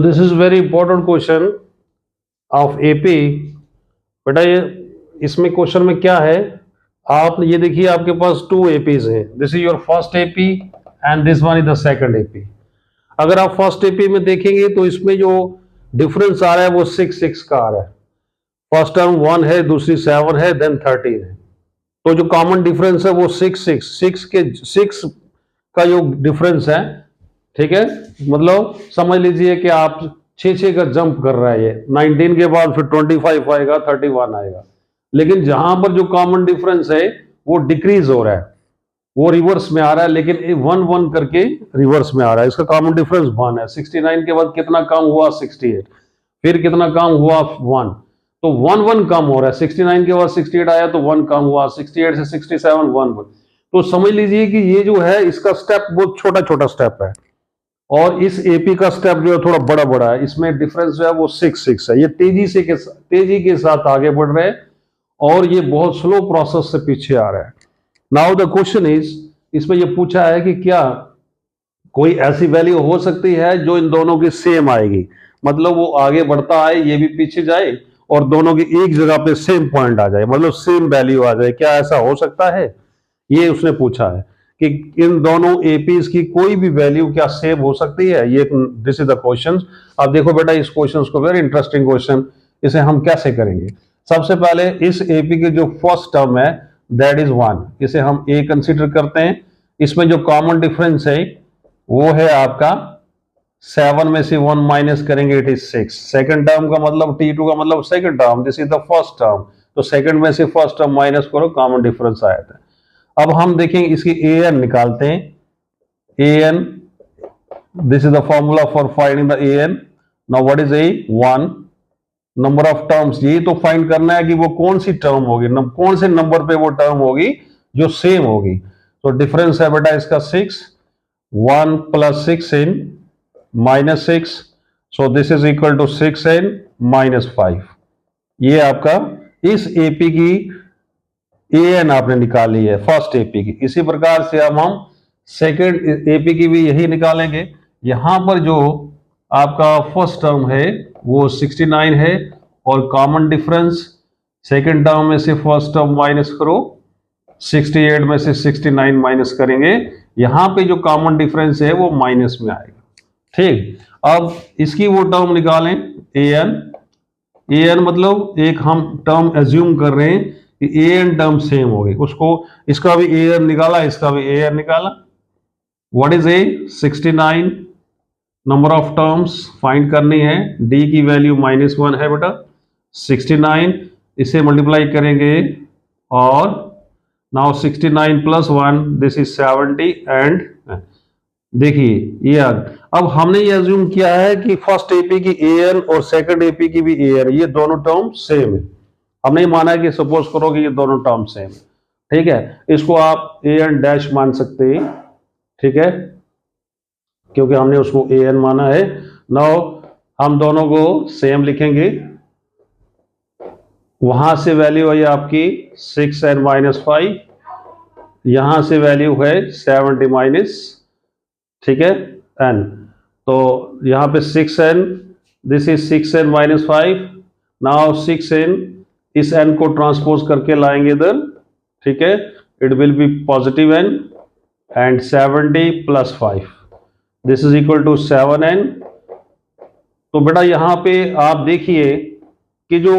This is very important question of AP. बेटा ये इसमें क्वेश्चन में क्या है, आप ये देखिए आपके पास टू एपीज हैं। This is your first AP and this one is the second AP. अगर आप फर्स्ट एपी में देखेंगे तो इसमें जो डिफरेंस आ रहा है वो 6 का आ रहा है। फर्स्ट टर्म 1 है, दूसरी 7 है, देन 13 है। तो जो कॉमन डिफरेंस है वो 6 का जो डिफरेंस है, ठीक है, मतलब समझ लीजिए कि आप 6 का जंप कर रहा है। ये 19 के बाद फिर 25 आएगा, 31 आएगा। लेकिन जहां पर जो कॉमन डिफरेंस है वो डिक्रीज हो रहा है, वो रिवर्स में आ रहा है, लेकिन 1 करके रिवर्स में आ रहा है। इसका कॉमन डिफरेंस 1 है। 69 के बाद कितना कम हुआ? 68। फिर कितना कम हुआ? 1। तो 1 कम हो रहा है। 69 के बाद 68 आया तो 1 कम हुआ, 68 से 67 1। तो समझ लीजिए कि ये जो है इसका स्टेप बहुत छोटा छोटा स्टेप है, और इस एपी का स्टेप जो है थोड़ा बड़ा बड़ा है। इसमें डिफरेंस जो है वो 6 है। ये तेजी के साथ आगे बढ़ रहे हैं, और ये बहुत स्लो प्रोसेस से पीछे आ रहा है। नाउ द क्वेश्चन इज, इसमें ये पूछा है कि क्या कोई ऐसी वैल्यू हो सकती है जो इन दोनों की सेम आएगी, मतलब वो आगे बढ़ता है, ये भी पीछे जाए, और दोनों की एक जगह पे सेम पॉइंट आ जाए, मतलब सेम वैल्यू आ जाए। क्या ऐसा हो सकता है? ये उसने पूछा है कि इन दोनों एपीज की कोई भी वैल्यू क्या सेम हो सकती है। ये दिस इज द क्वेश्चन। अब देखो बेटा इस क्वेश्चन को, वेरी इंटरेस्टिंग क्वेश्चन। इसे हम कैसे करेंगे? सबसे पहले इस एपी की जो फर्स्ट टर्म है दैट इज 1, इसे हम ए कंसीडर करते हैं। इसमें जो कॉमन डिफरेंस है वो है आपका 7 में से 1 माइनस करेंगे, इट इज 6। सेकंड टर्म का मतलब T2 का मतलब second term, this is the first term. तो सेकंड में से फर्स्ट टर्म माइनस करो, कॉमन डिफरेंस आया था। अब हम देखेंगे इसकी an निकालते हैं। an, this is the formula for finding the an। Now what is a? 1। Number of terms, ये तो फाइंड करना है कि वो कौन सी टर्म होगी, कौन से नंबर पे वो टर्म होगी जो सेम होगी। तो डिफरेंस है बेटा इसका 6। 1 + 6n -6, so this is equal to 6n -5। ये आपका इस एपी की an आपने निकाली है, फर्स्ट एपी की। इसी प्रकार से अब हम सेकेंड एपी की भी यही निकालेंगे। यहां पर जो आपका फर्स्ट टर्म है वो 69 है, और कॉमन डिफरेंस सेकेंड टर्म में से फर्स्ट टर्म माइनस करो, 68 में से 69 माइनस करेंगे, यहां पे जो कॉमन डिफरेंस है वो माइनस में आएगा। ठीक, अब इसकी वो टर्म निकालें an मतलब एक हम टर्म एज्यूम कर रहे हैं कि an टर्म सेम हो गई, उसको इसका भी an निकाला, इसका भी an निकाला। What is a? 69। Number of terms find करनी है, d की वैल्यू -1 है बेटा। 69 इसे मल्टीप्लाई करेंगे, और नाउ 69 + 1 दिस इज 70। एंड देखिए ये अब हमने ये अज्यूम किया है कि फर्स्ट एपी की an और सेकंड एपी की भी an, ये दोनों टर्म सेम है। हमने माना है कि सपोज करो कि ये दोनों टर्म सेम है, ठीक है। इसको आप an डैश मान सकते हैं, ठीक है, क्योंकि हमने उसको an माना है। नाउ हम दोनों को सेम लिखेंगे। वहां से वैल्यू है आपकी 6n -5, यहां से वैल्यू है 70 माइनस, ठीक है, n। तो यहां पे 6n, this is 6n -5। Now 6n, इस n को ट्रांसपोज करके लाएंगे इधर, ठीक है, it will be positive n, and 70 + 5 this is equal to 7n। तो बेटा यहां पे आप देखिए कि जो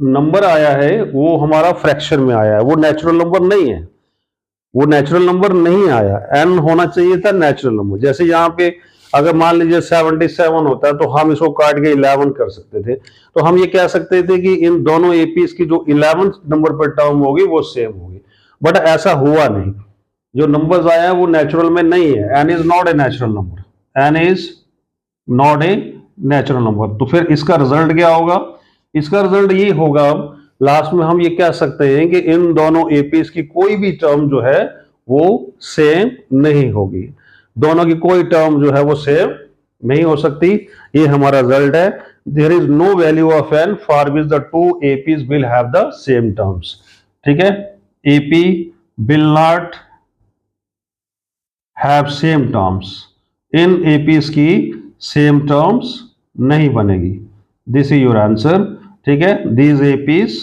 नंबर आया है वो हमारा फ्रैक्शन में आया है, वो नेचुरल नंबर नहीं है, वो नेचुरल नंबर नहीं आया। n होना चाहिए था नेचुरल नंबर। जैसे यहाँ पे अगर मान लीजिए 77 होता है तो हम इसको काट के 11 कर सकते थे। तो हम ये कह सकते थे कि इन दोनों एपीज की जो 11th नंबर पर टर्म होगी वो सेम होगी, बट ऐसा हुआ नहीं। जो नंबर्स आया है वो नेचुरल में नहीं है। n is not a natural number, n is not a natural number. तो फिर इसका रिजल्ट क्या होगा? इसका रिजल्ट ये होगा, लास्ट में हम ये कह सकते हैं कि इन दोनों एपीज की कोई भी टर्म जो है वो सेम नहीं होगी। दोनों की कोई टर्म जो है वो सेम नहीं हो सकती। ये हमारा रिजल्ट है। There is no value of n for which the two APs will have the same terms, ठीक है। AP will not have same terms, इन एपीज की सेम टर्म्स नहीं बनेगी। This is your answer. ठीक है, these APs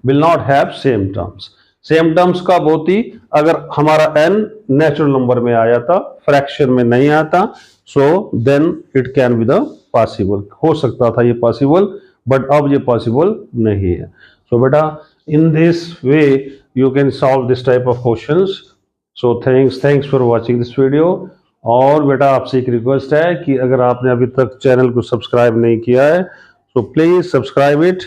will not have same terms। Same terms का बहुत ही, अगर हमारा n नेचुरल नंबर में आया था, फ्रैक्शन में नहीं आता, so then it can be the possible, हो सकता था ये पॉसिबल, बट अब ये पॉसिबल नहीं है। सो बेटा in this way you can solve this type of questions. So thanks for watching this video. और बेटा आपसे एक रिक्वेस्ट है कि अगर आपने अभी तक चैनल को सब्सक्राइब नहीं किया है, सो प्लीज सब्सक्राइब इट